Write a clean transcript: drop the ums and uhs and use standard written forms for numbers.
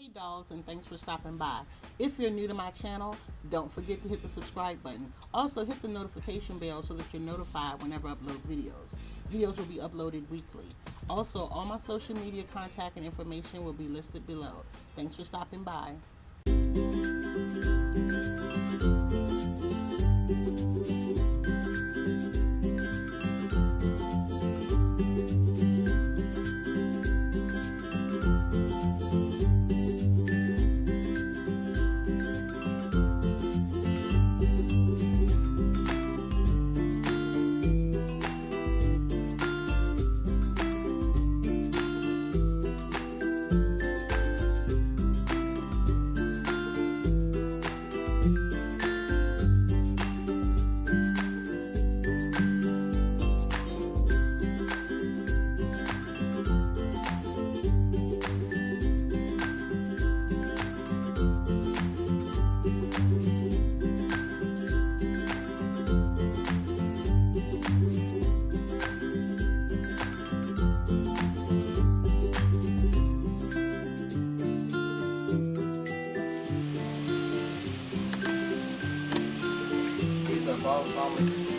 Hey dolls, and thanks for stopping by. If you're new to my channel, don't forget to hit the subscribe button. Also hit the notification bell so that you're notified whenever I upload videos. Videos will be uploaded weekly. Also, all my social media contact and information will be listed below. Thanks for stopping by. These are balsamic